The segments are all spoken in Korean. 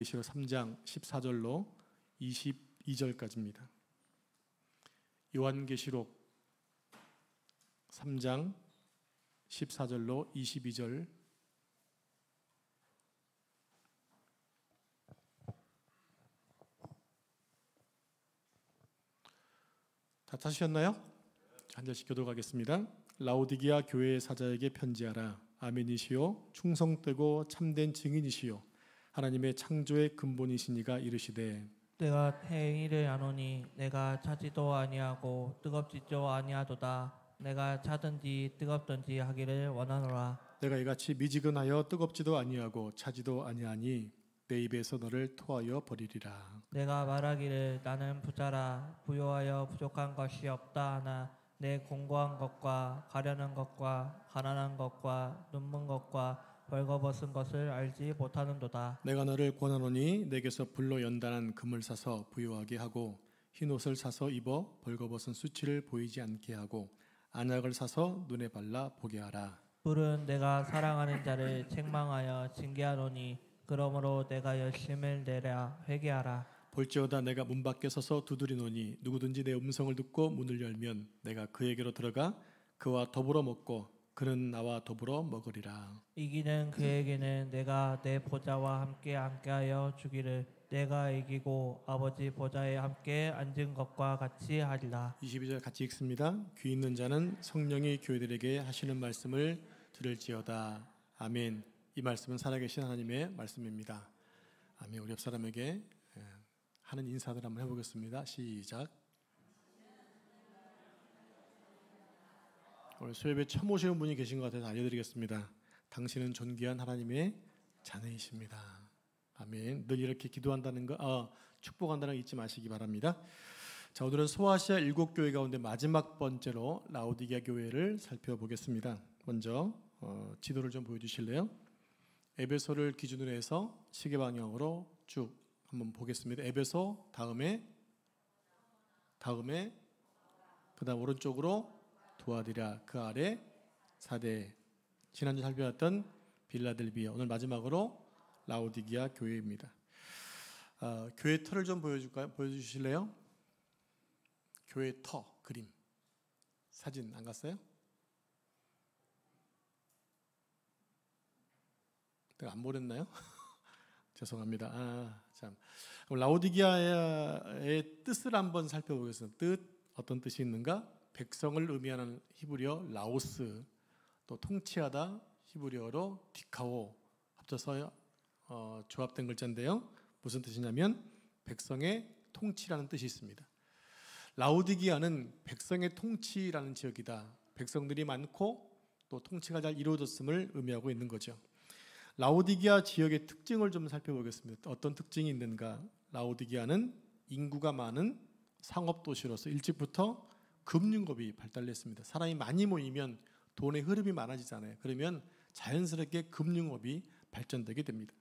요한계시록 3장 14절로 22절까지입니다. 요한계시록 3장 14절로 22절. 다 찾으셨나요? 한 절씩 교독하겠습니다. 라오디게아 교회의 사자에게 편지하라. 아멘이시요 충성되고 참된 증인이시요 하나님의 창조의 근본이시니가 이르시되 내가 행위를 아노니 내가 차지도 아니하고 뜨겁지도 아니하도다. 내가 차든지 뜨겁든지 하기를 원하노라. 내가 이같이 미지근하여 뜨겁지도 아니하고 차지도 아니하니 내 입에서 너를 토하여 버리리라. 내가 말하기를 나는 부자라 부요하여 부족한 것이 없다 하나 내 공고한 것과 가려는 것과 가난한 것과 눈먼 것과 벌거벗은 것을 알지 못하는도다. 내가 너를 권하노니 내게서 불로 연단한 금을 사서 부요하게 하고 흰옷을 사서 입어 벌거벗은 수치를 보이지 않게 하고 안약을 사서 눈에 발라 보게 하라. 뿔은 내가 사랑하는 자를 책망하여 징계하노니 그러므로 내가 열심을 내라 회개하라. 볼지어다 내가 문 밖에 서서 두드리노니 누구든지 내 음성을 듣고 문을 열면 내가 그에게로 들어가 그와 더불어 먹고 그는 나와 더불어 먹으리라. 이기는 그에게는 내가 내 보좌와 함께 앉게하여 주기를 내가 이기고 아버지 보좌에 함께 앉은 것과 같이 하리라. 22절 같이 읽습니다. 귀 있는 자는 성령이 교회들에게 하시는 말씀을 들을지어다. 아멘. 이 말씀은 살아계신 하나님의 말씀입니다. 아멘. 우리 옆 사람에게 하는 인사들 한번 해보겠습니다. 시작. 오늘 수요예배 처음 오시는 분이 계신 것 같아서 알려드리겠습니다. 당신은 존귀한 하나님의 자녀이십니다. 아멘. 늘 이렇게 기도한다는 거, 축복한다는 거 잊지 마시기 바랍니다. 자, 오늘은 소아시아 7교회 가운데 마지막 번째로 라오디게아 교회를 살펴보겠습니다. 먼저 지도를 좀 보여주실래요? 에베소를 기준으로 해서 시계 방향으로 쭉 한번 보겠습니다. 에베소, 다음에 그다음 오른쪽으로 도아디라, 그 아래 사대, 지난주 살펴봤던 빌라델비아, 오늘 마지막으로 라오디게아 교회입니다. 교회 터를 좀 보여주실래요? 교회 터 그림 사진 안 갔어요? 내가 안 보냈나요? 죄송합니다. 참. 라오디게아의 뜻을 한번 살펴보겠습니다. 뜻, 어떤 뜻이 있는가? 백성을 의미하는 히브리어 라오스, 또 통치하다 히브리어로 디카오 합쳐서 조합된 글자인데요. 무슨 뜻이냐면 백성의 통치라는 뜻이 있습니다. 라오디게아는 백성의 통치라는 지역이다. 백성들이 많고 또 통치가 잘 이루어졌음을 의미하고 있는 거죠. 라오디게아 지역의 특징을 좀 살펴보겠습니다. 어떤 특징이 있는가? 라오디게아는 인구가 많은 상업도시로서 일찍부터 금융업이 발달했습니다. 사람이 많이 모이면 돈의 흐름이 많아지잖아요. 그러면 자연스럽게 금융업이 발전되게 됩니다.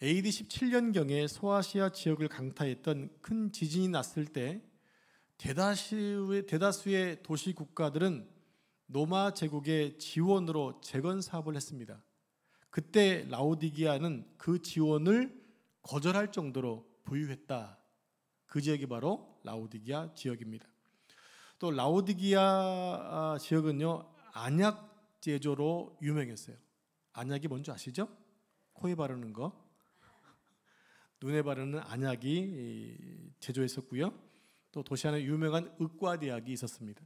AD 17년경에 소아시아 지역을 강타했던 큰 지진이 났을 때 대다수의 도시 국가들은 로마 제국의 지원으로 재건 사업을 했습니다. 그때 라오디게아는 그 지원을 거절할 정도로 부유했다. 그 지역이 바로 라오디게아 지역입니다. 또 라오디게아 지역은요, 안약 제조로 유명했어요. 안약이 뭔지 아시죠? 코에 바르는 거, 눈에 바르는 안약이 제조했었고요. 또 도시 안에 유명한 의과대학이 있었습니다.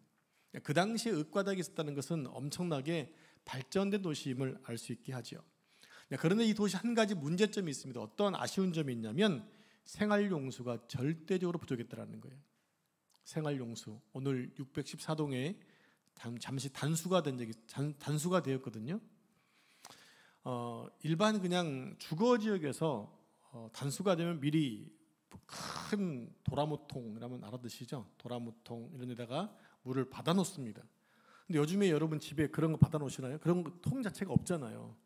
그 당시에 의과대학이 있었다는 것은 엄청나게 발전된 도시임을 알 수 있게 하죠. 그런데 이 도시 한 가지 문제점이 있습니다. 어떤 아쉬운 점이 있냐면 생활용수가 절대적으로 부족했다는 거예요. 생활용수, 오늘 614동에 잠시 단수가 되었거든요. 일반 그냥 주거 지역에서 단수가 되면 미리 큰 도라무통, 이라면 알아드시죠? 도라무통 이런 데다가 물을 받아 놓습니다. 근데 요즘에 여러분 집에 그런 거 받아 놓으시나요? 그런 통 자체가 없잖아요.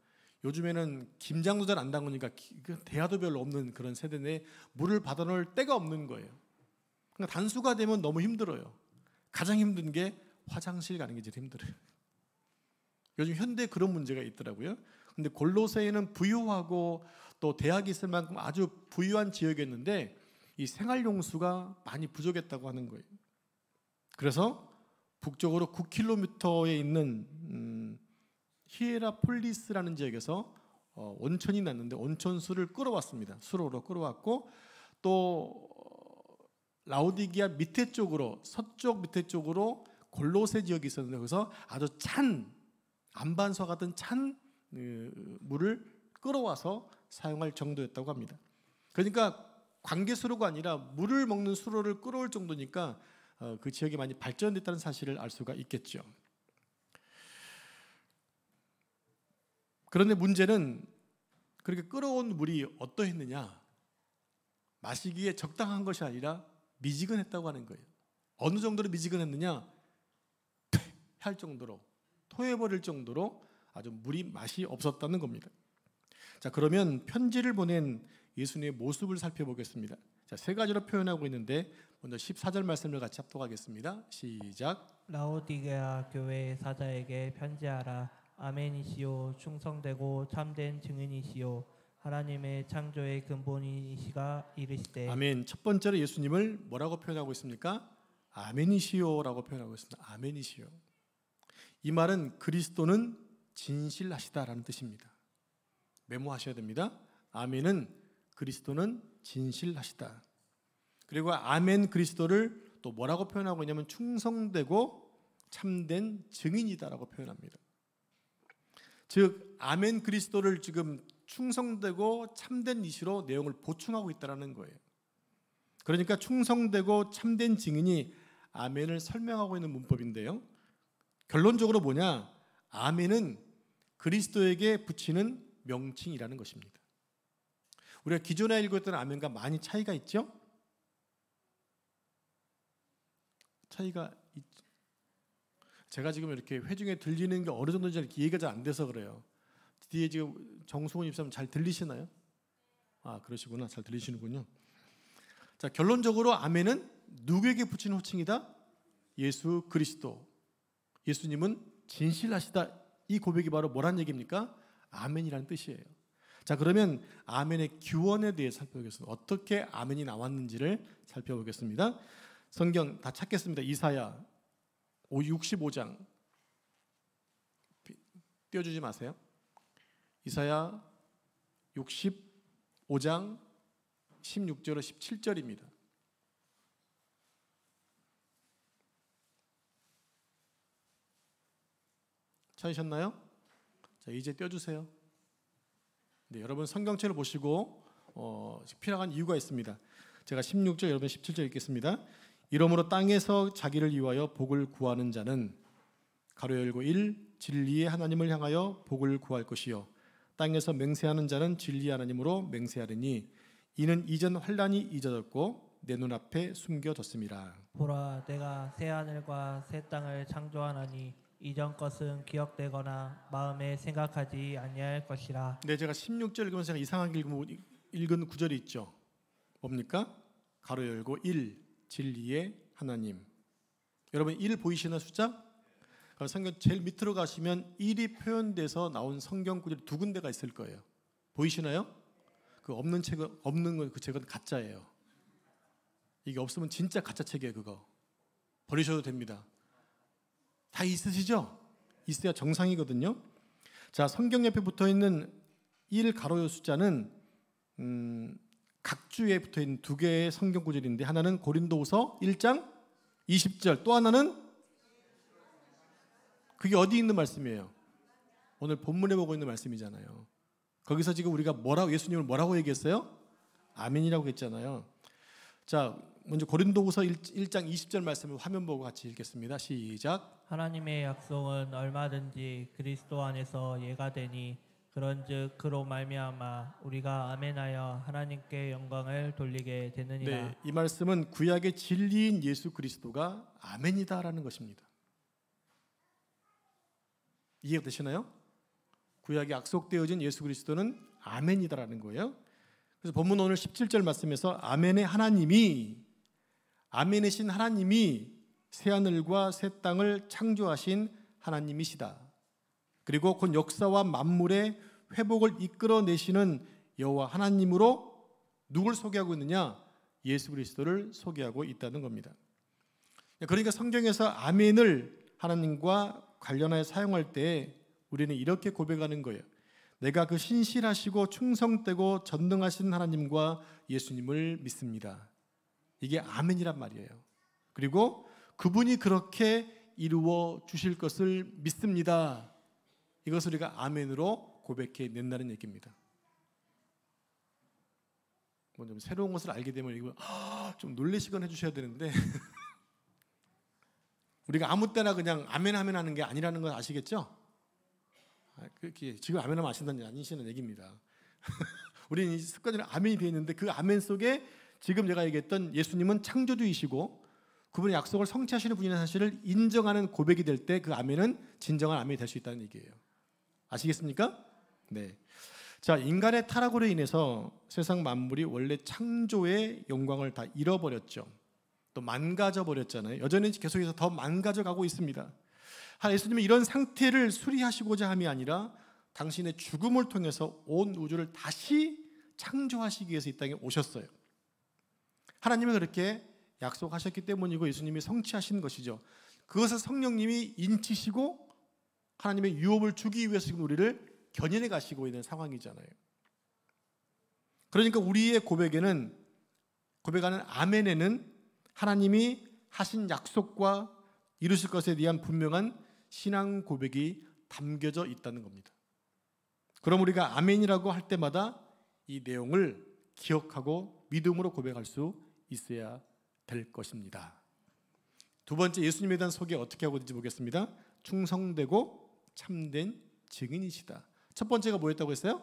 요즘에는 김장도 잘 안 담그니까 대야도 별로 없는 그런 세대 내에 물을 받아 놓을 데가 없는 거예요. 그러니까 단수가 되면 너무 힘들어요. 가장 힘든 게 화장실 가는 게 제일 힘들어요. 요즘 현대에 그런 문제가 있더라고요. 근데 골로새에는 부유하고 또 대학이 있을 만큼 아주 부유한 지역이었는데 이 생활용수가 많이 부족했다고 하는 거예요. 그래서 북쪽으로 9km에 있는 히에라폴리스라는 지역에서 온천이 났는데 온천수를 끌어왔습니다. 수로로 끌어왔고 또 라오디기아 밑에 쪽으로 서쪽 밑에 쪽으로 골로새 지역이 있었는데 거기서 아주 찬 안반수와 같은 찬 물을 끌어와서 사용할 정도였다고 합니다. 그러니까 관계수로가 아니라 물을 먹는 수로를 끌어올 정도니까 그 지역이 많이 발전됐다는 사실을 알 수가 있겠죠. 그런데 문제는 그렇게 끌어온 물이 어떠했느냐? 마시기에 적당한 것이 아니라 미지근했다고 하는 거예요. 어느 정도로 미지근했느냐? 할 정도로, 토해버릴 정도로 아주 물이 맛이 없었다는 겁니다. 자, 그러면 편지를 보낸 예수님의 모습을 살펴보겠습니다. 자, 세 가지로 표현하고 있는데 먼저 14절 말씀을 같이 합독하겠습니다. 시작. 라오디게아 교회 사자에게 편지하라. 아멘이시오. 충성되고 참된 증인이시오. 하나님의 창조의 근본이시가 이르시되. 아멘. 첫 번째로 예수님을 뭐라고 표현하고 있습니까? 아멘이시오라고 표현하고 있습니다. 아멘이시오. 이 말은 그리스도는 진실하시다라는 뜻입니다. 메모하셔야 됩니다. 아멘은 그리스도는 진실하시다. 그리고 아멘 그리스도를 또 뭐라고 표현하고 있냐면 충성되고 참된 증인이다라고 표현합니다. 즉 아멘 그리스도를 지금 충성되고 참된 이시로 내용을 보충하고 있다는 거예요. 그러니까 충성되고 참된 증인이 아멘을 설명하고 있는 문법인데요. 결론적으로 뭐냐? 아멘은 그리스도에게 붙이는 명칭이라는 것입니다. 우리가 기존에 읽었던 아멘과 많이 차이가 있죠? 차이가 있죠. 제가 지금 이렇게 회중에 들리는 게 어느 정도인지 이렇게 이해가 잘 안 돼서 그래요. 뒤에 지금 정수훈 입사님 잘 들리시나요? 아, 그러시구나. 잘 들리시는군요. 자, 결론적으로 아멘은 누구에게 붙이는 호칭이다? 예수 그리스도. 예수님은 진실하시다. 이 고백이 바로 뭐란 얘기입니까? 아멘이라는 뜻이에요. 자, 그러면 아멘의 규원에 대해 살펴보겠습니다. 어떻게 아멘이 나왔는지를 살펴보겠습니다. 성경 다 찾겠습니다. 이사야 65장 띄워주지 마세요. 이사야 65장 16절로 17절입니다. 찾으셨나요? 자, 이제 띄워주세요. 네, 여러분 성경책을 보시고 필요한 이유가 있습니다. 제가 16절 여러분 17절 읽겠습니다. 이러므로 땅에서 자기를 위하여 복을 구하는 자는 가로 열고 1 진리의 하나님을 향하여 복을 구할 것이요 땅에서 맹세하는 자는 진리의 하나님으로 맹세하리니 이는 이전 환난이 잊어졌고 내 눈앞에 숨겨졌음이라. 보라, 내가 새 하늘과 새 땅을 창조하나니 이전 것은 기억되거나 마음에 생각하지 아니할 것이라. 네, 제가 16절 읽으면서 제가 이상하게 읽은 구절이 있죠. 뭡니까? 가로 열고 1 진리의 하나님. 여러분 1 보이시나 숫자? 성경 제일 밑으로 가시면 1이 표현돼서 나온 성경 구절이 두 군데가 있을 거예요. 보이시나요? 그 없는 책은 없는 건 그 책은 가짜예요. 이게 없으면 진짜 가짜 책이에요. 그거 버리셔도 됩니다. 다 있으시죠? 있어야 정상이거든요. 자, 성경 옆에 붙어 있는 1 가로요 숫자는 각 주에 붙어 있는 두 개의 성경 구절인데 하나는 고린도후서 1장 20절, 또 하나는 그게 어디 있는 말씀이에요? 오늘 본문에 보고 있는 말씀이잖아요. 거기서 지금 우리가 뭐라고 예수님을 뭐라고 얘기했어요? 아멘이라고 했잖아요. 자, 먼저 고린도후서 1장 20절 말씀을 화면 보고 같이 읽겠습니다. 시작. 하나님의 약속은 얼마든지 그리스도 안에서 예가 되니 그런즉 그로 말미암아 우리가 아멘하여 하나님께 영광을 돌리게 되느니라. 네, 이 말씀은 구약의 진리인 예수 그리스도가 아멘이다라는 것입니다. 이해가 되시나요? 구약에 약속되어진 예수 그리스도는 아멘이다라는 거예요. 그래서 본문 오늘 17절 말씀에서 아멘의 하나님이, 아멘이신 하나님이 새하늘과 새 땅을 창조하신 하나님이시다. 그리고 곧 역사와 만물의 회복을 이끌어내시는 여호와 하나님으로 누굴 소개하고 있느냐? 예수 그리스도를 소개하고 있다는 겁니다. 그러니까 성경에서 아멘을 하나님과 관련하여 사용할 때 우리는 이렇게 고백하는 거예요. 내가 그 신실하시고 충성되고 전능하신 하나님과 예수님을 믿습니다. 이게 아멘이란 말이에요. 그리고 그분이 그렇게 이루어 주실 것을 믿습니다. 이것을 우리가 아멘으로 고백해 낸다는 얘기입니다. 좀 새로운 것을 알게 되면 이거 좀 놀래시건 해주셔야 되는데 우리가 아무 때나 그냥 아멘 하면 하는 게 아니라는 걸 아시겠죠? 그렇게 지금 아멘 하면 아신다는 게 아니시는 얘기입니다. 우리는 이 습관적으로 아멘이 되어 있는데 그 아멘 속에 지금 제가 얘기했던 예수님은 창조주이시고 그분의 약속을 성취하시는 분이라는 사실을 인정하는 고백이 될 때 그 아멘은 진정한 아멘이 될 수 있다는 얘기예요. 아시겠습니까? 네. 자, 인간의 타락으로 인해서 세상 만물이 원래 창조의 영광을 다 잃어버렸죠. 또 망가져 버렸잖아요. 여전히 계속해서 더 망가져 가고 있습니다. 예수님은 이런 상태를 수리하시고자 함이 아니라 당신의 죽음을 통해서 온 우주를 다시 창조하시기 위해서 이 땅에 오셨어요. 하나님은 그렇게 약속하셨기 때문이고 예수님이 성취하신 것이죠. 그것을 성령님이 인치시고 하나님의 유업을 주기 위해서 지금 우리를 견인해 가시고 있는 상황이잖아요. 그러니까 우리의 고백하는 아멘에는 하나님이 하신 약속과 이루실 것에 대한 분명한 신앙 고백이 담겨져 있다는 겁니다. 그럼 우리가 아멘이라고 할 때마다 이 내용을 기억하고 믿음으로 고백할 수 있어야 될 것입니다. 두 번째, 예수님에 대한 소개 어떻게 하고 있는지 보겠습니다. 충성되고 참된 증인이시다. 첫 번째가 뭐였다고 했어요?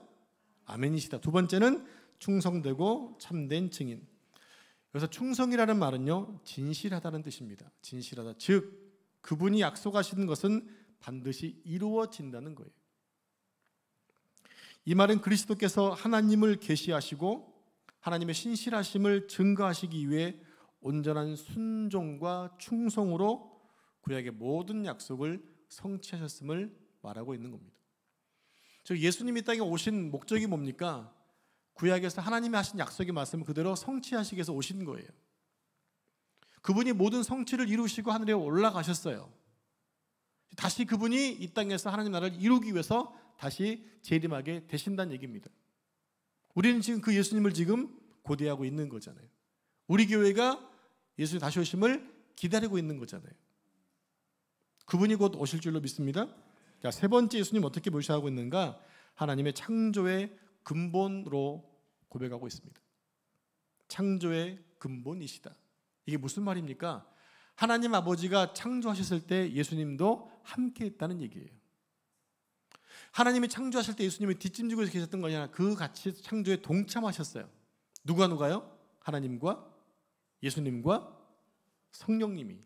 아멘이시다. 두 번째는 충성되고 참된 증인. 여기서 충성이라는 말은요, 진실하다는 뜻입니다. 진실하다. 즉 그분이 약속하시는 것은 반드시 이루어진다는 거예요. 이 말은 그리스도께서 하나님을 계시하시고 하나님의 신실하심을 증거하시기 위해 온전한 순종과 충성으로 구약의 모든 약속을 성취하셨음을 말하고 있는 겁니다. 즉 예수님이 이 땅에 오신 목적이 뭡니까? 구약에서 하나님이 하신 약속의 말씀을 그대로 성취하시기 위해서 오신 거예요. 그분이 모든 성취를 이루시고 하늘에 올라가셨어요. 다시 그분이 이 땅에서 하나님 나라를 이루기 위해서 다시 재림하게 되신다는 얘기입니다. 우리는 지금 그 예수님을 지금 고대하고 있는 거잖아요. 우리 교회가 예수님 다시 오심을 기다리고 있는 거잖아요. 그분이 곧 오실 줄로 믿습니다. 자, 세 번째 예수님 어떻게 묘사하고 있는가? 하나님의 창조의 근본으로 고백하고 있습니다. 창조의 근본이시다. 이게 무슨 말입니까? 하나님 아버지가 창조하셨을 때 예수님도 함께 했다는 얘기예요. 하나님이 창조하실 때 예수님이 뒷짐지고 계셨던 거냐? 그 같이 창조에 동참하셨어요. 누가요? 하나님과 예수님과 성령님이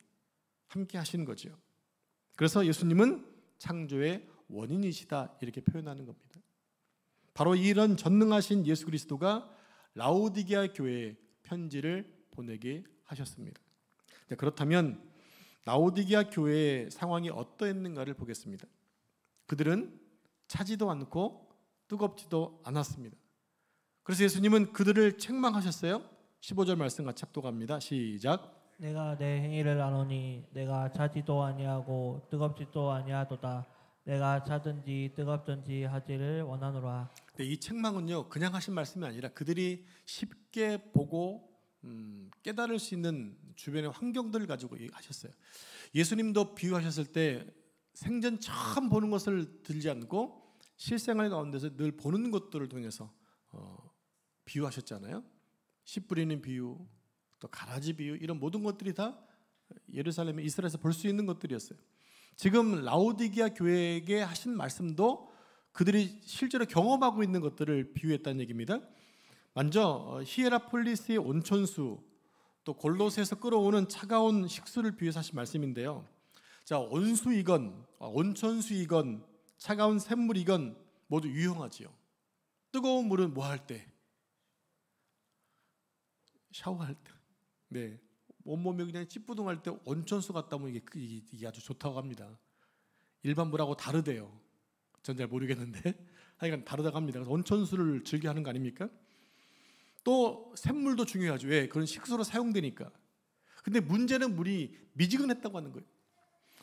함께 하신 거죠. 그래서 예수님은 창조의 원인이시다 이렇게 표현하는 겁니다. 바로 이런 전능하신 예수 그리스도가 라오디게아 교회에 편지를 보내게 하셨습니다. 그렇다면 라오디게아 교회의 상황이 어떠했는가를 보겠습니다. 그들은 차지도 않고 뜨겁지도 않았습니다. 그래서 예수님은 그들을 책망하셨어요. 15절 말씀 같이 합독합니다. 시작. 내가 내 행위를 아노니 내가 차지도 아니하고 뜨겁지도 아니하도다. 내가 차든지 뜨겁든지 하지를 원하노라. 이 책망은요 그냥 하신 말씀이 아니라 그들이 쉽게 보고 깨달을 수 있는 주변의 환경들을 가지고 하셨어요. 예수님도 비유하셨을 때 생전 처음 보는 것을 들지 않고 실생활 가운데서 늘 보는 것들을 통해서 비유하셨잖아요. 씨 뿌리는 비유, 또 가라지 비유, 이런 모든 것들이 다 예루살렘 이스라엘에서 볼 수 있는 것들이었어요. 지금 라오디게아 교회에게 하신 말씀도 그들이 실제로 경험하고 있는 것들을 비유했다는 얘기입니다. 먼저 히에라폴리스의 온천수, 또 골로새에서 끌어오는 차가운 식수를 비유해서 하신 말씀인데요. 자, 온수이건 온천수이건 차가운 샘물이건 모두 유용하지요. 뜨거운 물은 뭐 할 때? 샤워할 때. 네, 온몸이 그냥 찌뿌둥할 때 온천수 갔다 오면 이게 아주 좋다고 합니다. 일반 물하고 다르대요. 전 잘 모르겠는데 하여간 다르다고 합니다. 그래서 온천수를 즐겨 하는 거 아닙니까? 또 샘물도 중요하죠. 왜? 그런 식수로 사용되니까. 근데 문제는 물이 미지근했다고 하는 거예요.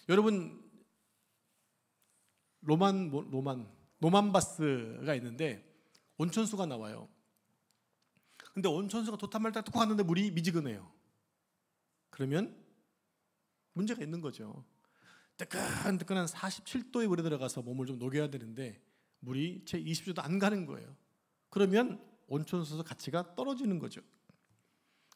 여러분 노만바스가 있는데 온천수가 나와요. 근데 온천수가 도탄말 딱 뚝 하는데 물이 미지근해요. 그러면 문제가 있는 거죠. 뜨끈뜨끈한 47도의 물에 들어가서 몸을 좀 녹여야 되는데 물이 채 20도도 안 가는 거예요. 그러면 온천수에서 가치가 떨어지는 거죠.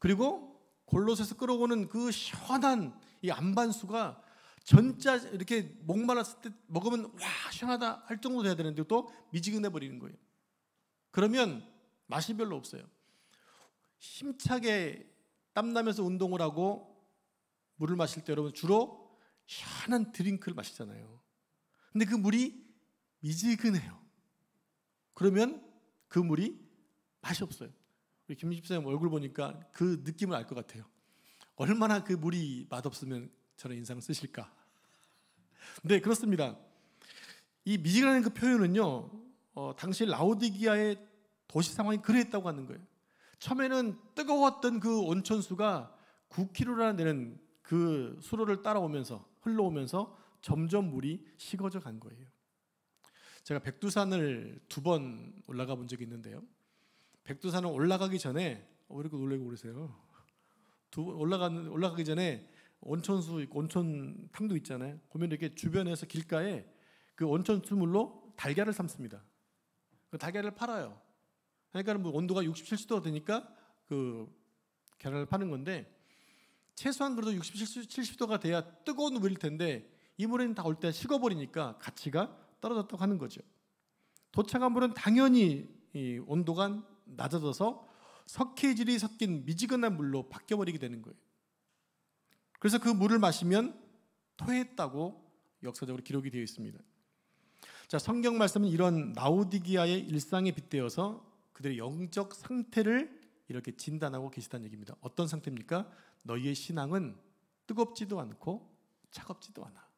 그리고 골로새에서 끌어오는 그 시원한 이 안반수가 전자 이렇게 목말랐을 때 먹으면 와 시원하다 할 정도 돼야 되는데 또 미지근해 버리는 거예요. 그러면 맛이 별로 없어요. 힘차게 땀나면서 운동을 하고 물을 마실 때 여러분 주로 시원한 드링크를 마시잖아요. 근데 그 물이 미지근해요. 그러면 그 물이 맛이 없어요. 우리 김 집사님 얼굴 보니까 그 느낌을 알 것 같아요. 얼마나 그 물이 맛없으면 저런 인상을 쓰실까. 네, 그렇습니다. 이 미지근한 그 표현은요, 당시 라오디기아의 도시 상황이 그랬다고 하는 거예요. 처음에는 뜨거웠던 그 온천수가 9km나 되는 그 수로를 따라오면서 흘러오면서 점점 물이 식어져 간 거예요. 제가 백두산을 2번 올라가 본 적이 있는데요. 백두산을 올라가기 전에 왜 이렇게 놀래고 그러세요? 올라가기 전에 온천수 있고 온천탕도 있잖아요. 보면 이렇게 주변에서 길가에 그 온천수물로 달걀을 삶습니다. 그 달걀을 팔아요. 그러니까 뭐 온도가 60, 70도가 되니까 그 계란을 파는 건데 최소한 그래도 60, 70도가 돼야 뜨거운 물일 텐데 이 물은 다 올 때 식어버리니까 가치가 떨어졌다고 하는 거죠. 도착한 물은 당연히 이 온도가 낮아져서 석회질이 섞인 미지근한 물로 바뀌어버리게 되는 거예요. 그래서 그 물을 마시면 토했다고 역사적으로 기록이 되어 있습니다. 자, 성경 말씀은 이런 라오디기아의 일상에 빗대어서 그들의 영적 상태를 이렇게 진단하고 계시다는 얘기입니다. 어떤 상태입니까? 너희의 신앙은 뜨겁지도 않고 차갑지도 않아.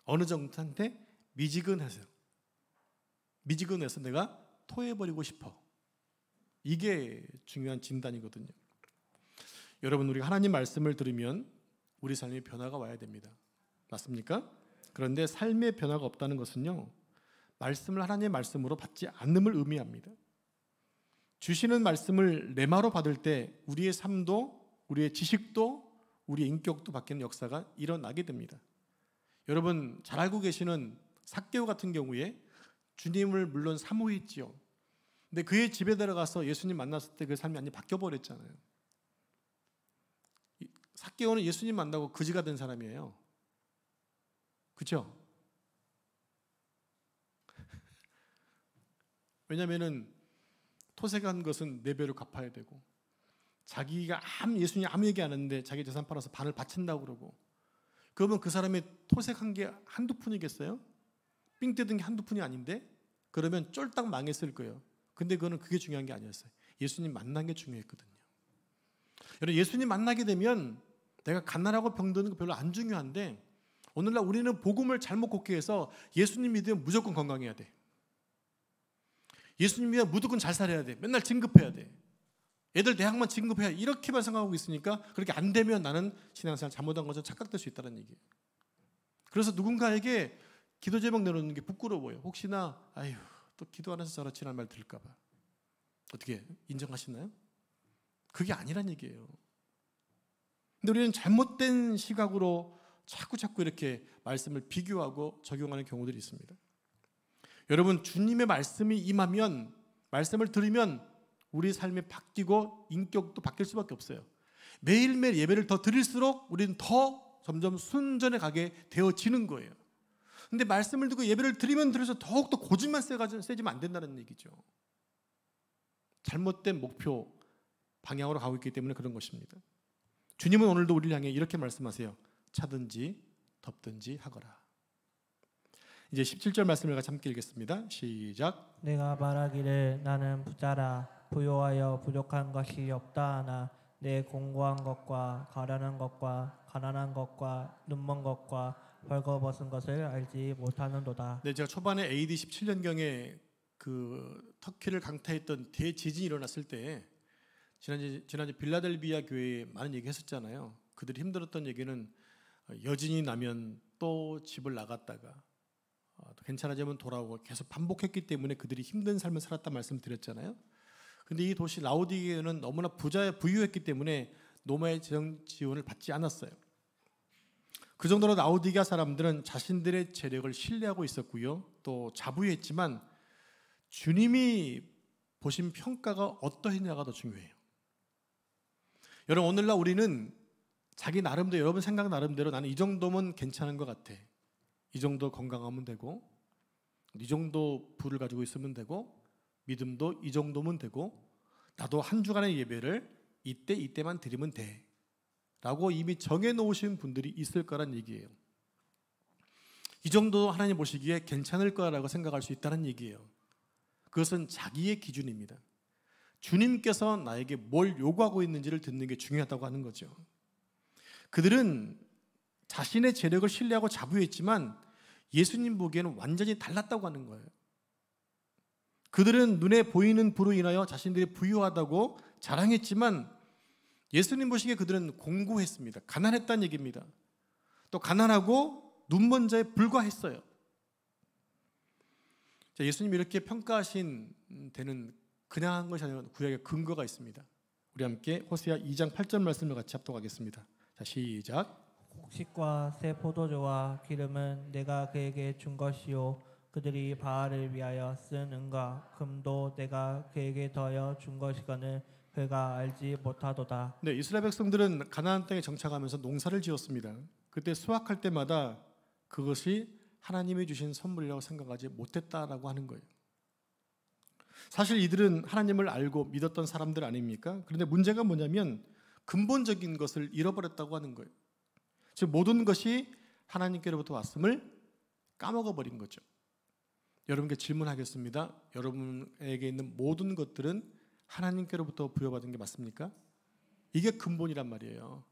어느 정도 상태? 미지근해서 내가 토해버리고 싶어. 이게 중요한 진단이거든요. 여러분, 우리가 하나님 말씀을 들으면 우리 삶에 변화가 와야 됩니다. 맞습니까? 그런데 삶의 변화가 없다는 것은요, 말씀을 하나님의 말씀으로 받지 않음을 의미합니다. 주시는 말씀을 레마로 받을 때 우리의 삶도, 우리의 지식도, 우리의 인격도 바뀌는 역사가 일어나게 됩니다. 여러분 잘 알고 계시는 삭개오 같은 경우에 주님을 물론 사모했지요. 근데 그의 집에 들어가서 예수님 만났을 때 그 삶이 완전히 바뀌어버렸잖아요. 삭개오는 예수님 만나고 거지가 된 사람이에요. 그렇죠? 왜냐하면 토색한 것은 4배로 갚아야 되고 자기가 예수님이 아무 얘기 안 했는데 자기 재산 팔아서 반을 바친다고 그러고 그러면 그 사람의 토색한 게 한두 푼이겠어요? 삥 뜯은 게 한두 푼이 아닌데 그러면 쫄딱 망했을 거예요. 근데 그게 중요한 게 아니었어요. 예수님 만난 게 중요했거든요. 여러분 예수님 만나게 되면 내가 가난하고 병드는 거 별로 안 중요한데 오늘날 우리는 복음을 잘못 곡해해서 예수님 믿으면 무조건 건강해야 돼. 예수님 믿으면 무조건 잘 살아야 돼. 맨날 진급해야 돼. 애들 대학만 진급해야 돼. 이렇게만 생각하고 있으니까 그렇게 안 되면 나는 신앙생활 잘못한 것처럼 착각될 수 있다는 얘기예요. 그래서 누군가에게 기도 제목 내놓는 게 부끄러워요. 혹시나 아휴 또 기도 안 해서 저렇지 라는 말 들을까 봐. 어떻게 인정하시나요? 그게 아니란 얘기예요. 근데 우리는 잘못된 시각으로 자꾸 이렇게 말씀을 비교하고 적용하는 경우들이 있습니다. 여러분 주님의 말씀이 임하면 말씀을 들으면 우리 삶이 바뀌고 인격도 바뀔 수밖에 없어요. 매일매일 예배를 더 드릴수록 우리는 더 점점 순전해 가게 되어지는 거예요. 근데 말씀을 듣고 예배를 드리면 들어서 더욱더 고집만 세지면 안 된다는 얘기죠. 잘못된 목표 방향으로 가고 있기 때문에 그런 것입니다. 주님은 오늘도 우리를 향해 이렇게 말씀하세요. 차든지 덥든지 하거라. 이제 17절 말씀을 같이 함께 읽겠습니다. 시작. 내가 말하기를 나는 부자라 부요하여 부족한 것이 없다 하나 내 공고한 것과 가련한 것과 가난한 것과 눈먼 것과 벌거벗은 것을 알지 못하는도다. 네, 제가 초반에 AD 17년경에 그 터키를 강타했던 대지진이 일어났을 때 지난주 빌라델비아 교회에 많은 얘기했었잖아요. 그들이 힘들었던 얘기는 여진이 나면 또 집을 나갔다가 또 괜찮아지면 돌아오고 계속 반복했기 때문에 그들이 힘든 삶을 살았다 말씀드렸잖아요. 근데 이 도시 라오디게는 너무나 부유했기 때문에 노마의 재정 지원을 받지 않았어요. 그 정도로 라오디게아 사람들은 자신들의 재력을 신뢰하고 있었고요. 또 자부했지만 주님이 보신 평가가 어떠했냐가 더 중요해요. 여러분, 오늘날 우리는 자기 나름대로, 여러분 생각 나름대로 나는 이 정도면 괜찮은 것 같아. 이 정도 건강하면 되고, 이 정도 부를 가지고 있으면 되고, 믿음도 이 정도면 되고, 나도 한 주간의 예배를 이때만 드리면 돼 라고 이미 정해놓으신 분들이 있을 거란 얘기예요. 이 정도 하나님 보시기에 괜찮을 거라고 생각할 수 있다는 얘기예요. 그것은 자기의 기준입니다. 주님께서 나에게 뭘 요구하고 있는지를 듣는 게 중요하다고 하는 거죠. 그들은 자신의 재력을 신뢰하고 자부했지만 예수님 보기에는 완전히 달랐다고 하는 거예요. 그들은 눈에 보이는 부로 인하여 자신들이 부유하다고 자랑했지만 예수님 보시기에 그들은 공고했습니다. 가난했다는 얘기입니다. 또 가난하고 눈먼 자에 불과했어요. 자, 예수님이 이렇게 평가하신 데는 그냥 한 것이 아니라 구약의 근거가 있습니다. 우리 함께 호세아 2장 8절 말씀을 같이 합독하겠습니다. 자, 시작. 곡식과 새 포도주와 기름은 내가 그에게 준 것이요 그들이 바알을 위하여 쓴 은과 금도 내가 그에게 더하여 준 것이거늘 그가 알지 못하도다. 네, 이스라엘 백성들은 가나안 땅에 정착하면서 농사를 지었습니다. 그때 수확할 때마다 그것이 하나님이 주신 선물이라고 생각하지 못했다라고 하는 거예요. 사실 이들은 하나님을 알고 믿었던 사람들 아닙니까? 그런데 문제가 뭐냐면 근본적인 것을 잃어버렸다고 하는 거예요. 즉 모든 것이 하나님께로부터 왔음을 까먹어버린 거죠. 여러분께 질문하겠습니다. 여러분에게 있는 모든 것들은 하나님께로부터 부여받은 게 맞습니까? 이게 근본이란 말이에요.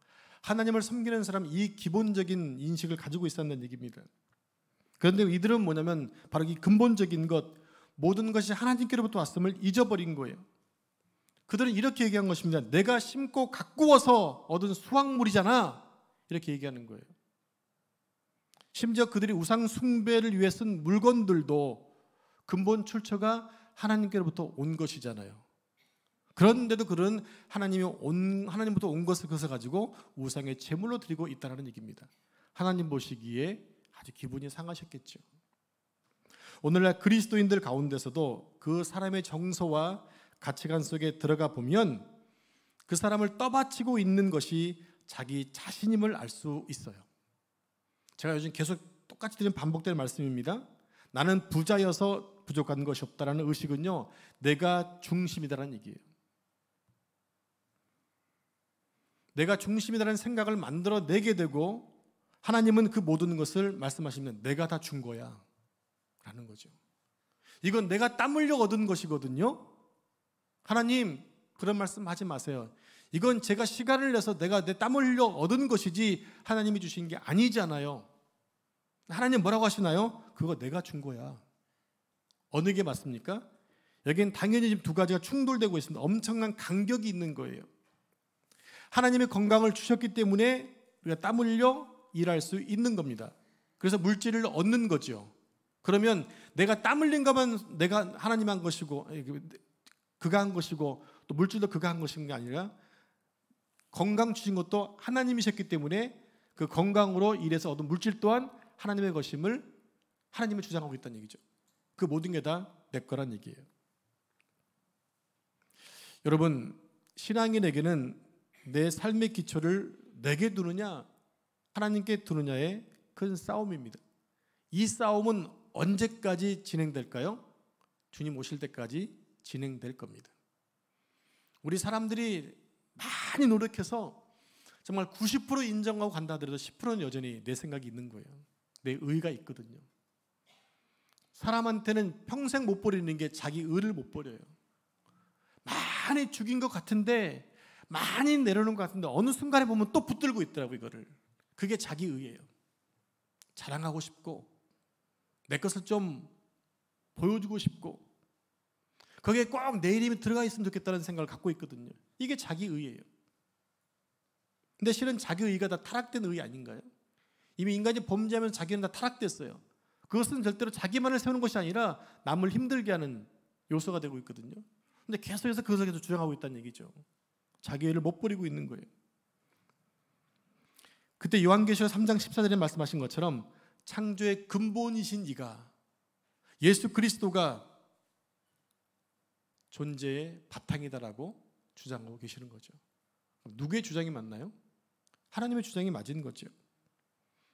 하나님을 섬기는 사람 이 기본적인 인식을 가지고 있었다는 얘기입니다. 그런데 이들은 뭐냐면 바로 이 근본적인 것, 모든 것이 하나님께로부터 왔음을 잊어버린 거예요. 그들은 이렇게 얘기한 것입니다. 내가 심고 가꾸어서 얻은 수확물이잖아. 이렇게 얘기하는 거예요. 심지어 그들이 우상 숭배를 위해 쓴 물건들도 근본 출처가 하나님께로부터 온 것이잖아요. 그런데도 그들은 하나님부터 온 그것을 가지고 우상의 제물로 드리고 있다는 얘기입니다. 하나님 보시기에 아주 기분이 상하셨겠죠. 오늘날 그리스도인들 가운데서도 그 사람의 정서와 가치관 속에 들어가 보면 그 사람을 떠받치고 있는 것이 자기 자신임을 알 수 있어요. 제가 요즘 계속 똑같이 드리는 반복되는 말씀입니다. 나는 부자여서 부족한 것이 없다라는 의식은요, 내가 중심이다라는 얘기예요. 내가 중심이다라는 생각을 만들어내게 되고 하나님은 그 모든 것을 말씀하시면 내가 다 준 거야 라는 거죠. 이건 내가 땀 흘려 얻은 것이거든요. 하나님 그런 말씀 하지 마세요. 이건 제가 시간을 내서 내가 내 땀을 흘려 얻은 것이지 하나님이 주신 게 아니잖아요. 하나님 뭐라고 하시나요? 그거 내가 준 거야. 어느 게 맞습니까? 여기는 당연히 지금 두 가지가 충돌되고 있습니다. 엄청난 간격이 있는 거예요. 하나님의 건강을 주셨기 때문에 우리가 땀 흘려 일할 수 있는 겁니다. 그래서 물질을 얻는 거죠. 그러면 내가 땀 흘린 것만 내가 하나님 한 것이고 그가 한 것이고 또 물질도 그가 한 것인 게 아니라 건강 주신 것도 하나님이셨기 때문에 그 건강으로 일해서 얻은 물질 또한 하나님의 것임을 하나님을 주장하고 있다는 얘기죠. 그 모든 게 다 내 거란 얘기예요. 여러분, 신앙인에게는 내 삶의 기초를 내게 두느냐 하나님께 두느냐의 큰 싸움입니다. 이 싸움은 언제까지 진행될까요? 주님 오실 때까지 진행될 겁니다. 우리 사람들이 많이 노력해서 정말 90% 인정하고 간다 하더라도 10%는 여전히 내 생각이 있는 거예요. 내 의가 있거든요. 사람한테는 평생 못 버리는 게 자기 의를 못 버려요. 많이 죽인 것 같은데 많이 내려놓은 것 같은데 어느 순간에 보면 또 붙들고 있더라고요. 이거를. 그게 자기 의예요. 자랑하고 싶고 내 것을 좀 보여주고 싶고 거기에 꼭 내 이름이 들어가 있으면 좋겠다는 생각을 갖고 있거든요. 이게 자기의예요. 근데 실은 자기의가 다 타락된 의 아닌가요? 이미 인간이 범죄하면서 자기는 다 타락됐어요. 그것은 절대로 자기만을 세우는 것이 아니라 남을 힘들게 하는 요소가 되고 있거든요. 근데 계속해서 그것을 계속 주장하고 있다는 얘기죠. 자기의를 못 버리고 있는 거예요. 그때 요한계시록 3장 14절에 말씀하신 것처럼 창조의 근본이신 이가, 예수 그리스도가 존재의 바탕이다라고 주장하고 계시는 거죠. 누구의 주장이 맞나요? 하나님의 주장이 맞은 거죠.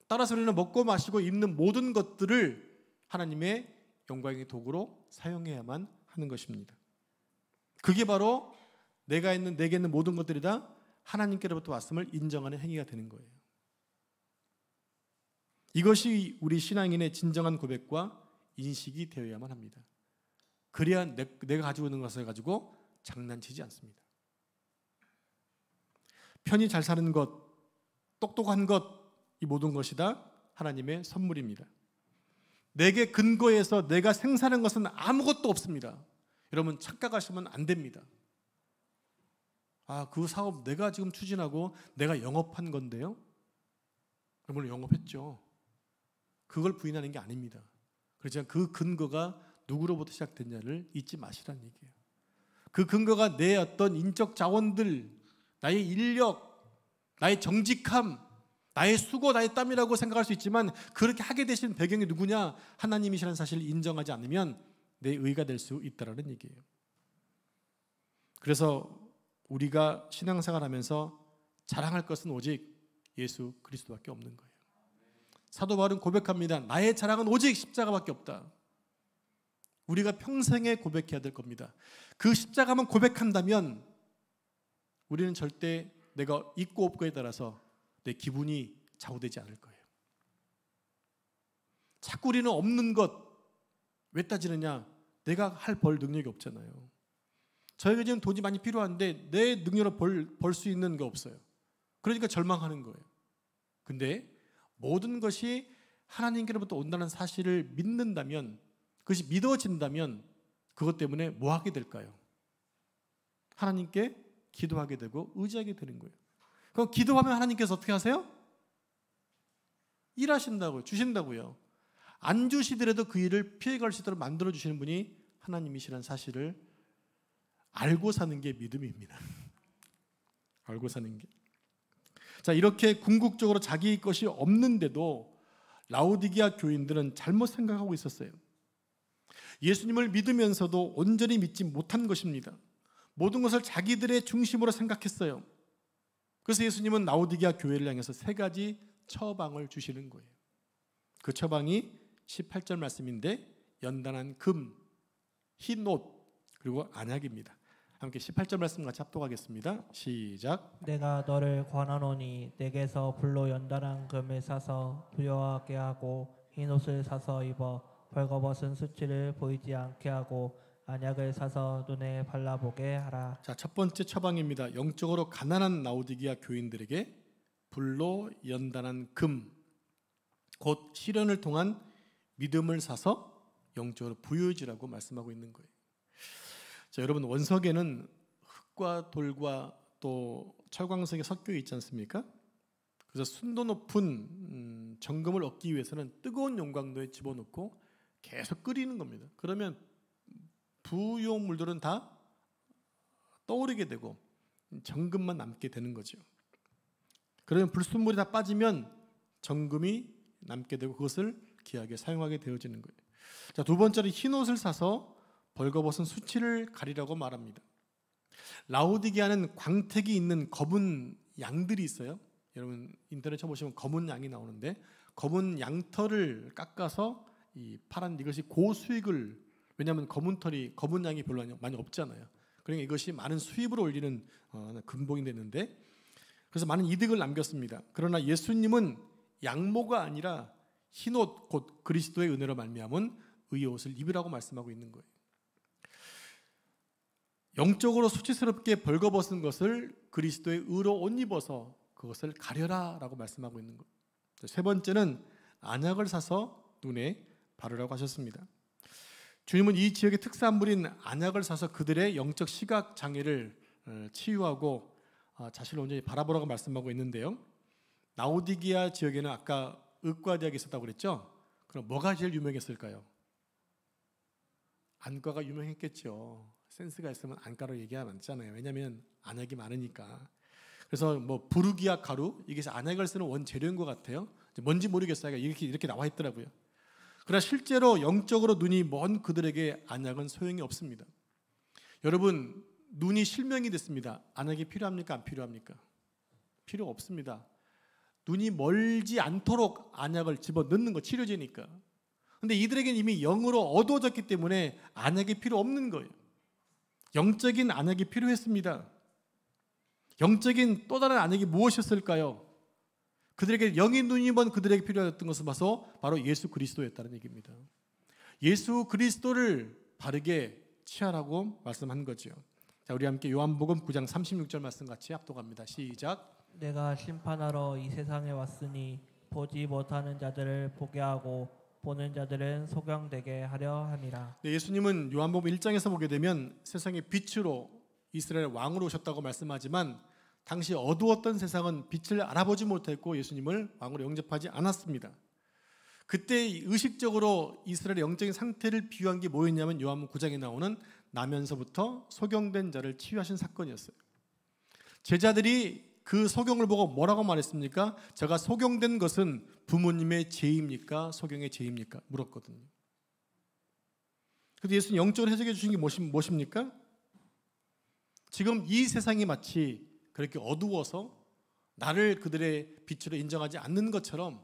따라서 우리는 먹고 마시고 입는 모든 것들을 하나님의 영광의 도구로 사용해야만 하는 것입니다. 그게 바로 내게 있는 모든 것들이 다 하나님께로부터 왔음을 인정하는 행위가 되는 거예요. 이것이 우리 신앙인의 진정한 고백과 인식이 되어야만 합니다. 그래야 내가 가지고 있는 것을 가지고 장난치지 않습니다. 편히 잘 사는 것, 똑똑한 것, 이 모든 것이 다 하나님의 선물입니다. 내게 근거해서 내가 생산한 것은 아무것도 없습니다. 여러분 착각하시면 안 됩니다. 그 사업 내가 지금 추진하고 내가 영업한 건데요. 물론 영업했죠. 그걸 부인하는 게 아닙니다. 그렇지만 그 근거가 누구로부터 시작됐냐를 잊지 마시라는 얘기예요. 그 근거가 내 어떤 인적 자원들, 나의 인력, 나의 정직함, 나의 수고, 나의 땀이라고 생각할 수 있지만 그렇게 하게 되신 배경이 누구냐? 하나님이시라는 사실을 인정하지 않으면 내 의가 될 수 있다는 얘기예요. 그래서 우리가 신앙생활하면서 자랑할 것은 오직 예수 그리스도밖에 없는 거예요. 사도 바울은 고백합니다. 나의 자랑은 오직 십자가밖에 없다. 우리가 평생에 고백해야 될 겁니다. 그 십자가만 고백한다면 우리는 절대 내가 있고 없고에 따라서 내 기분이 좌우되지 않을 거예요. 자꾸 우리는 없는 것 왜 따지느냐? 내가 벌 능력이 없잖아요. 저에게 지금 돈이 많이 필요한데 내 능력으로 벌 수 있는 게 없어요. 그러니까 절망하는 거예요. 근데 모든 것이 하나님께로부터 온다는 사실을 믿는다면, 그것이 믿어진다면 그것 때문에 뭐 하게 될까요? 하나님께 기도하게 되고 의지하게 되는 거예요. 그럼 기도하면 하나님께서 어떻게 하세요? 일하신다고요. 주신다고요. 안 주시더라도 그 일을 피해갈 수 있도록 만들어주시는 분이 하나님이시라는 사실을 알고 사는 게 믿음입니다. 알고 사는 게. 자, 이렇게 궁극적으로 자기 것이 없는데도 라오디게아 교인들은 잘못 생각하고 있었어요. 예수님을 믿으면서도 온전히 믿지 못한 것입니다. 모든 것을 자기들의 중심으로 생각했어요. 그래서 예수님은 라오디게아 교회를 향해서 3가지 처방을 주시는 거예요. 그 처방이 18절 말씀인데 연단한 금, 흰 옷, 그리고 안약입니다. 함께 18절 말씀 같이 합독하겠습니다. 시작. 내가 너를 권하노니 내게서 불로 연단한 금을 사서 부여하게 하고 흰 옷을 사서 입어 벌거벗은 수치를 보이지 않게 하고 안약을 사서 눈에 발라보게 하라. 자, 첫 번째 처방입니다. 영적으로 가난한 라오디게아 교인들에게 불로 연단한 금, 곧 시련을 통한 믿음을 사서 영적으로 부유해지라고 말씀하고 있는 거예요. 자, 여러분 원석에는 흙과 돌과 또 철광석이 섞여 있지 않습니까? 그래서 순도 높은 정금을 얻기 위해서는 뜨거운 용광로에 집어넣고 계속 끓이는 겁니다. 그러면 부유물들은 다 떠오르게 되고 정금만 남게 되는 거죠. 그러면 불순물이 다 빠지면 정금이 남게 되고 그것을 귀하게 사용하게 되어지는 거예요. 자, 두 번째로 흰 옷을 사서 벌거벗은 수치를 가리라고 말합니다. 라오디게아는 광택이 있는 검은 양들이 있어요. 여러분 인터넷 쳐보시면 검은 양이 나오는데 검은 양털을 깎아서 이 파란 이것이 고수익을, 왜냐하면 검은 양이 별로 많이 없잖아요. 그러니까 이것이 많은 수입을 올리는 근본이 됐는데 그래서 많은 이득을 남겼습니다. 그러나 예수님은 양모가 아니라 흰옷 곧 그리스도의 은혜로 말미암은 의의 옷을 입으라고 말씀하고 있는 거예요. 영적으로 수치스럽게 벌거벗은 것을 그리스도의 의로 옷 입어서 그것을 가려라라고 말씀하고 있는 거예요. 세 번째는 안약을 사서 눈에 바르라고 하셨습니다. 주님은 이 지역의 특산물인 안약을 사서 그들의 영적 시각 장애를 치유하고 자신을 온전히 바라보라고 말씀하고 있는데요. 라오디게아 지역에는 아까 의과대학이 있었다고 그랬죠. 그럼 뭐가 제일 유명했을까요? 안과가 유명했겠죠. 센스가 있으면 안과로 얘기하면 안 되잖아요. 왜냐하면 안약이 많으니까. 그래서 뭐 부르기아 가루, 이게 안약을 쓰는 원재료인 것 같아요. 뭔지 모르겠어요. 이렇게 나와 있더라고요. 그러나 실제로 영적으로 눈이 먼 그들에게 안약은 소용이 없습니다. 여러분, 눈이 실명이 됐습니다. 안약이 필요합니까? 안 필요합니까? 필요 없습니다. 눈이 멀지 않도록 안약을 집어넣는 거, 치료제니까. 근데 이들에게는 이미 영으로 어두워졌기 때문에 안약이 필요 없는 거예요. 영적인 안약이 필요했습니다. 영적인 또 다른 안약이 무엇이었을까요? 그들에게 영의 눈이 먼 그들에게 필요했던 것을 봐서 바로 예수 그리스도였다는 얘기입니다. 예수 그리스도를 바르게 취하라고 말씀한 거죠. 자, 우리 함께 요한복음 9장 36절 말씀 같이 합독합니다. 시작. 내가 심판하러 이 세상에 왔으니 보지 못하는 자들을 보게 하고 보는 자들은 소경되게 하려 함이라. 네, 예수님은 요한복음 1장에서 보게 되면 세상의 빛으로 이스라엘 왕으로 오셨다고 말씀하지만 당시 어두웠던 세상은 빛을 알아보지 못했고 예수님을 왕으로 영접하지 않았습니다. 그때 의식적으로 이스라엘의 영적인 상태를 비유한 게 뭐였냐면 요한복음 9장에 나오는 나면서부터 소경된 자를 치유하신 사건이었어요. 제자들이 그 소경을 보고 뭐라고 말했습니까? 제가 소경된 것은 부모님의 죄입니까? 소경의 죄입니까? 물었거든요. 그런데 예수님 영적으로 해석해 주신 게 무엇입니까? 지금 이 세상이 마치 그렇게 어두워서 나를 그들의 빛으로 인정하지 않는 것처럼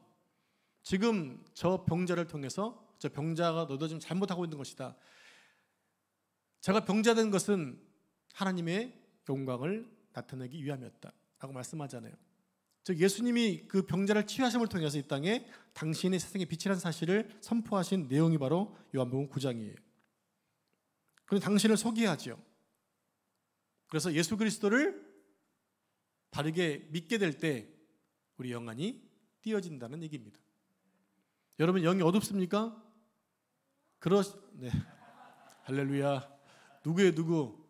지금 저 병자를 통해서 저 병자가 너도 지금 잘못하고 있는 것이다. 제가 병자된 것은 하나님의 영광을 나타내기 위함이었다 라고 말씀하잖아요. 즉 예수님이 그 병자를 치유하심을 통해서 이 땅에 당신의 세상의 빛이라는 사실을 선포하신 내용이 바로 요한복음 9장이에요. 그런데 당신을 소개하죠. 그래서 예수 그리스도를 바르게 믿게 될 때 우리 영안이 띄어진다는 얘기입니다. 여러분 영이 어둡습니까? 네. 할렐루야. 누구의 누구?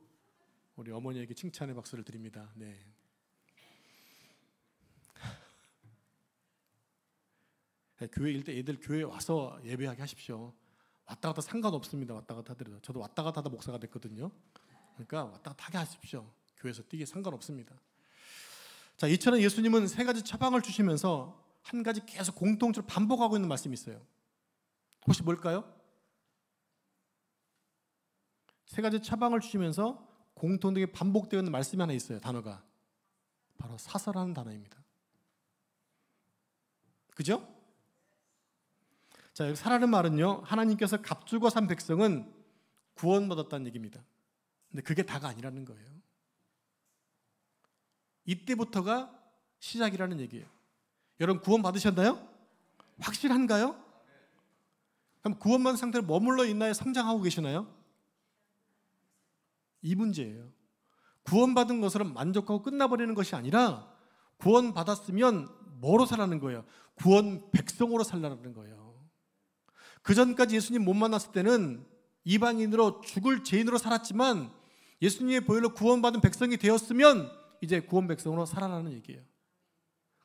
우리 어머니에게 칭찬의 박수를 드립니다. 네. 교회 일 때 애들 교회 와서 예배하게 하십시오. 왔다 갔다 상관없습니다. 왔다 갔다 하더라도. 저도 왔다 갔다 하다 목사가 됐거든요. 그러니까 왔다 갔다 하게 하십시오. 교회에서 뛰게 상관없습니다. 자, 이처럼 예수님은 세 가지 처방을 주시면서 한 가지 계속 공통적으로 반복하고 있는 말씀이 있어요. 혹시 뭘까요? 세 가지 처방을 주시면서 공통되게 반복되어 있는 말씀이 하나 있어요. 단어가 바로 사서라는 단어입니다. 그죠? 자, 여기 사라는 말은요, 하나님께서 값주고 산 백성은 구원받았다는 얘기입니다. 근데 그게 다가 아니라는 거예요. 이때부터가 시작이라는 얘기예요. 여러분 구원 받으셨나요? 확실한가요? 그럼 구원받은 상태로 머물러 있나요? 성장하고 계시나요? 이 문제예요. 구원받은 것으로 만족하고 끝나버리는 것이 아니라 구원받았으면 뭐로 살라는 거예요? 구원 백성으로 살라는 거예요. 그 전까지 예수님 못 만났을 때는 이방인으로 죽을 죄인으로 살았지만 예수님의 보혈로 구원받은 백성이 되었으면 이제 구원 백성으로 살아라는 얘기예요.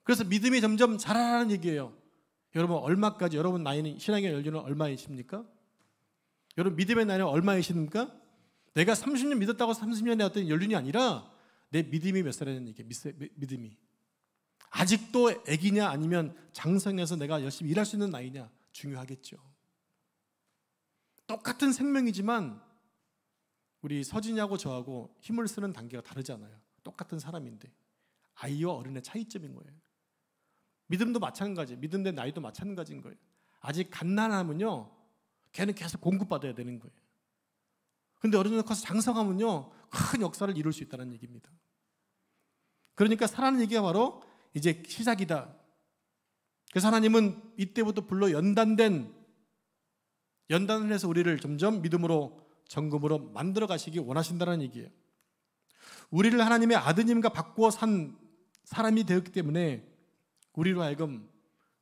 그래서 믿음이 점점 자라라는 얘기예요. 여러분 얼마까지, 여러분 나이는, 신앙의 연륜은 얼마이십니까? 여러분 믿음의 나이는 얼마이십니까? 내가 30년 믿었다고 30년의 어떤 연륜이 아니라 내 믿음이 몇 살이라는 얘기예요. 믿음이 아직도 애기냐 아니면 장성해서 내가 열심히 일할 수 있는 나이냐 중요하겠죠. 똑같은 생명이지만 우리 서진이하고 저하고 힘을 쓰는 단계가 다르잖아요. 똑같은 사람인데 아이와 어른의 차이점인 거예요. 믿음도 마찬가지, 믿음의 나이도 마찬가지인 거예요. 아직 갓난하면요 걔는 계속 공급받아야 되는 거예요. 그런데 어른이 커서 장성하면요 큰 역사를 이룰 수 있다는 얘기입니다. 그러니까 살아가는 얘기가 바로 이제 시작이다. 그래서 하나님은 이때부터 불러 연단을 해서 우리를 점점 믿음으로 정금으로 만들어 가시기 원하신다는 얘기예요. 우리를 하나님의 아드님과 바꾸어 산 사람이 되었기 때문에 우리로 하여금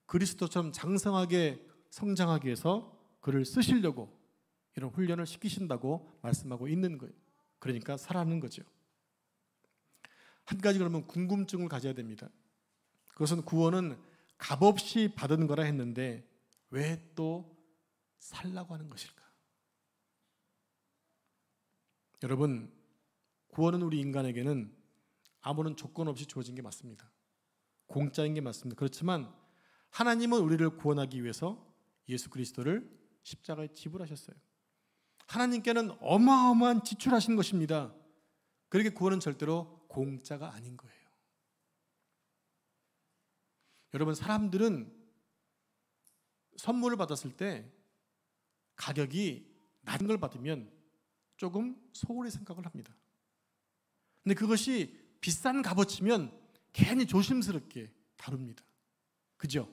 그리스도처럼 장성하게 성장하기 위해서 그를 쓰시려고 이런 훈련을 시키신다고 말씀하고 있는 거예요. 그러니까 살아는 거죠. 한 가지 그러면 궁금증을 가져야 됩니다. 그것은 구원은 값없이 받은 거라 했는데 왜 또 살라고 하는 것일까? 여러분, 구원은 우리 인간에게는 아무런 조건 없이 주어진 게 맞습니다. 공짜인 게 맞습니다. 그렇지만 하나님은 우리를 구원하기 위해서 예수 그리스도를 십자가에 지불하셨어요. 하나님께는 어마어마한 지출하신 것입니다. 그렇게 구원은 절대로 공짜가 아닌 거예요. 여러분, 사람들은 선물을 받았을 때 가격이 낮은 걸 받으면 조금 소홀히 생각을 합니다. 근데 그것이 비싼 값어치면 괜히 조심스럽게 다룹니다. 그죠?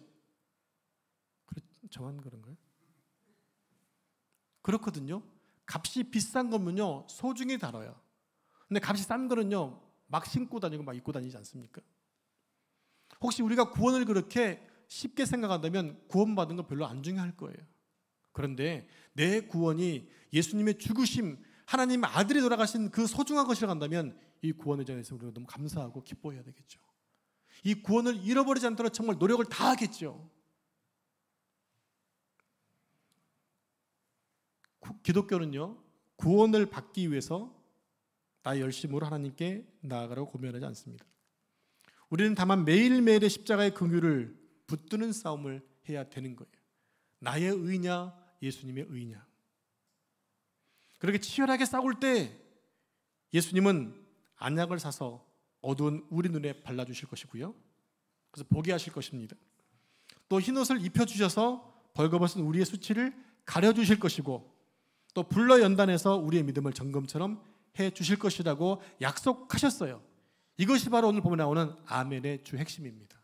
저만 그런가요? 그렇거든요. 값이 비싼 거면요 소중히 다뤄요. 근데 값이 싼 거는요 막 신고 다니고 막 입고 다니지 않습니까? 혹시 우리가 구원을 그렇게 쉽게 생각한다면 구원받은 거 별로 안 중요할 거예요. 그런데 내 구원이 예수님의 죽으심, 하나님의 아들이 돌아가신 그 소중한 것이라고 한다면 이 구원에 대해서 우리가 너무 감사하고 기뻐해야 되겠죠. 이 구원을 잃어버리지 않도록 정말 노력을 다 하겠죠. 기독교는요 구원을 받기 위해서 나의 열심으로 하나님께 나아가라고 고면하지 않습니다. 우리는 다만 매일매일의 십자가의 긍휼을 붙드는 싸움을 해야 되는 거예요. 나의 의냐 예수님의 의냐. 그렇게 치열하게 싸울 때 예수님은 안약을 사서 어두운 우리 눈에 발라주실 것이고요, 그래서 보게 하실 것입니다. 또 흰옷을 입혀주셔서 벌거벗은 우리의 수치를 가려주실 것이고, 또 불러 연단해서 우리의 믿음을 점검처럼 해주실 것이라고 약속하셨어요. 이것이 바로 오늘 보면 나오는 아멘의 주 핵심입니다.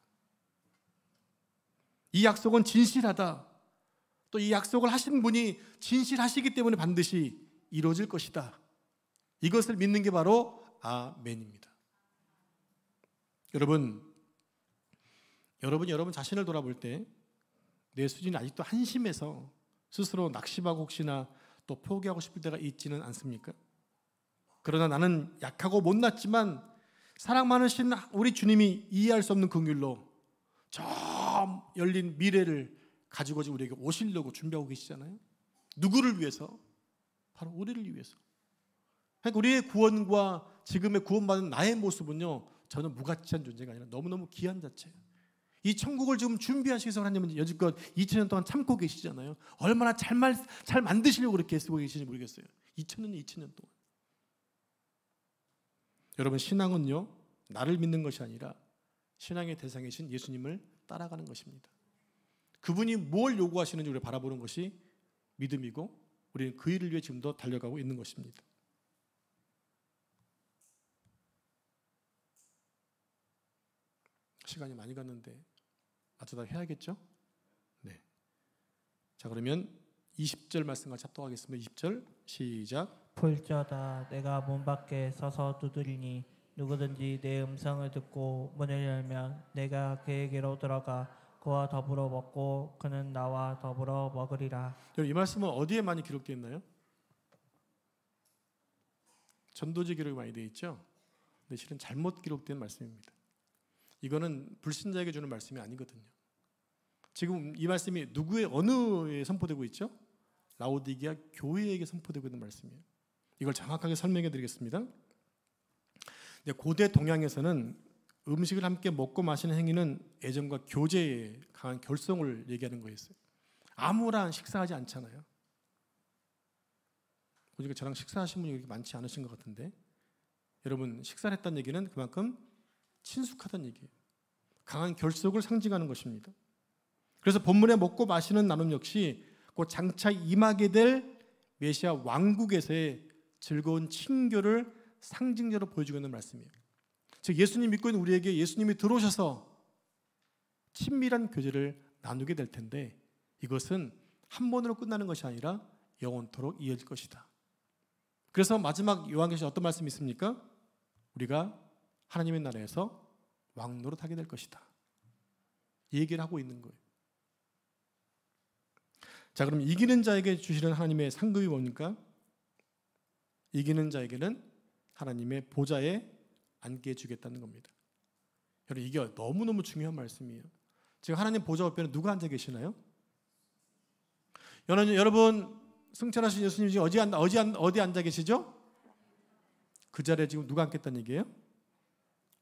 이 약속은 진실하다. 또 이 약속을 하신 분이 진실하시기 때문에 반드시 이루어질 것이다. 이것을 믿는 게 바로 아멘입니다. 여러분 자신을 돌아볼 때 내 수준이 아직도 한심해서 스스로 낙심하고 혹시나 또 포기하고 싶을 때가 있지는 않습니까? 그러나 나는 약하고 못났지만 사랑 많으신 우리 주님이 이해할 수 없는 긍휼로 저 열린 미래를 가지고 우리에게 오시려고 준비하고 계시잖아요. 누구를 위해서? 바로 우리를 위해서. 그러니까 우리의 구원과 지금의 구원받은 나의 모습은요 저는 무가치한 존재가 아니라 너무너무 귀한 자체예요. 이 천국을 지금 준비하시기 위해서 하나님은 여지껏 2000년 동안 참고 계시잖아요. 얼마나 잘 만드시려고 그렇게 애쓰고 계시는지 모르겠어요. 2000년 동안. 여러분, 신앙은요 나를 믿는 것이 아니라 신앙의 대상이신 예수님을 따라가는 것입니다. 그분이 뭘 요구하시는지 우리가 바라보는 것이 믿음이고, 우리는 그 일을 위해 지금도 달려가고 있는 것입니다. 시간이 많이 갔는데 어쩌다 해야겠죠? 네. 자, 그러면 20절 말씀과 합독하겠습니다. 20절 시작. 볼지어다 내가 문 밖에 서서 두드리니 누구든지 내 음성을 듣고 문을 열면 내가 그에게로 들어가 그와 더불어 먹고 그는 나와 더불어 먹으리라. 이 말씀은 어디에 많이 기록되어 있나요? 전도지 기록이 많이 되어 있죠? 근데 실은 잘못 기록된 말씀입니다. 이거는 불신자에게 주는 말씀이 아니거든요. 지금 이 말씀이 어느에 선포되고 있죠? 라오디게아 교회에게 선포되고 있는 말씀이에요. 이걸 정확하게 설명해 드리겠습니다. 고대 동양에서는 음식을 함께 먹고 마시는 행위는 애정과 교제의 강한 결성을 얘기하는 거였어요. 아무런 식사하지 않잖아요. 보니까 저랑 식사하신 분이 그렇게 많지 않으신 것 같은데, 여러분 식사를 했다는 얘기는 그만큼 친숙하다는 얘기예요. 강한 결속을 상징하는 것입니다. 그래서 본문에 먹고 마시는 나눔 역시 곧 장차 임하게 될 메시아 왕국에서의 즐거운 친교를 상징적으로 보여주고 있는 말씀이에요. 즉 예수님 믿고 있는 우리에게 예수님이 들어오셔서 친밀한 교제를 나누게 될 텐데, 이것은 한 번으로 끝나는 것이 아니라 영원토록 이어질 것이다. 그래서 마지막 요한계시에 어떤 말씀이 있습니까? 우리가 하나님의 나라에서 왕노릇하게 될 것이다. 이 얘기를 하고 있는 거예요. 자, 그럼 이기는 자에게 주시는 하나님의 상급이 뭡니까? 이기는 자에게는 하나님의 보좌에 앉게 해주겠다는 겁니다. 여러분, 이게 너무너무 중요한 말씀이에요. 지금 하나님 보좌 옆에는 누가 앉아 계시나요? 여러분, 승천하신 예수님 지금 어디 앉아 계시죠? 그 자리에 지금 누가 앉겠다는 얘기예요?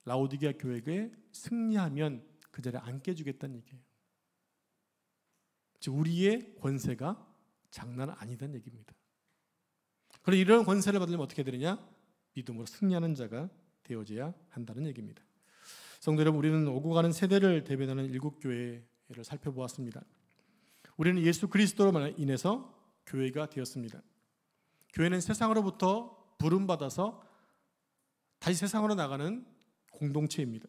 라오디게아 교회에 승리하면 그 자리에 앉게 해주겠다는 얘기예요. 즉 우리의 권세가 장난 아니다는 얘기입니다. 그런데 이런 권세를 받으려면 어떻게 되느냐? 믿음으로 승리하는 자가 되어져야 한다는 얘기입니다. 성도 여러분, 우리는 오고 가는 세대를 대변하는 일곱 교회를 살펴보았습니다. 우리는 예수 그리스도로 인해서 교회가 되었습니다. 교회는 세상으로부터 부름받아서 다시 세상으로 나가는 공동체입니다.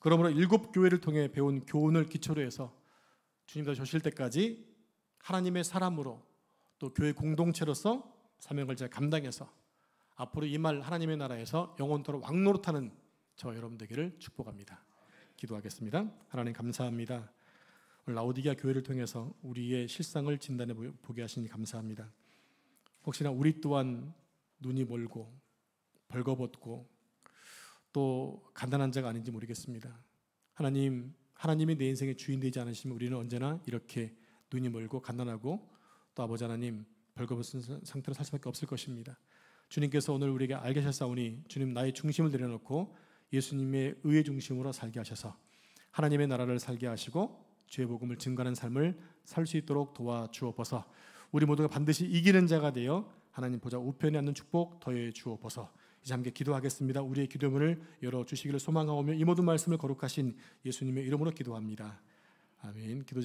그러므로 일곱 교회를 통해 배운 교훈을 기초로 해서 주님 다시 오실 때까지 하나님의 사람으로 또 교회 공동체로서 사명을 잘 감당해서 앞으로 이 말 하나님의 나라에서 영원토록 왕노릇하는 저와 여러분 되기를 축복합니다. 기도하겠습니다. 하나님 감사합니다. 오늘 라오디게아 교회를 통해서 우리의 실상을 진단해 보게 하시니 감사합니다. 혹시나 우리 또한 눈이 멀고 벌거벗고 또 간단한 자가 아닌지 모르겠습니다. 하나님이 내 인생의 주인 되지 않으시면 우리는 언제나 이렇게 눈이 멀고 간단하고 또 아버지 하나님 벌거벗은 상태로 살 수밖에 없을 것입니다. 주님께서 오늘 우리에게 알게 하셨사오니 주님 나의 중심을 내려놓고 예수님의 의의 중심으로 살게 하셔서 하나님의 나라를 살게 하시고 주의 복음을 증거하는 삶을 살 수 있도록 도와주옵소서. 우리 모두가 반드시 이기는 자가 되어 하나님 보좌 우편에 앉는 축복 더해 주옵소서. 이제 함께 기도하겠습니다. 우리의 기도문을 열어주시기를 소망하오며 이 모든 말씀을 거룩하신 예수님의 이름으로 기도합니다. 아멘. 기도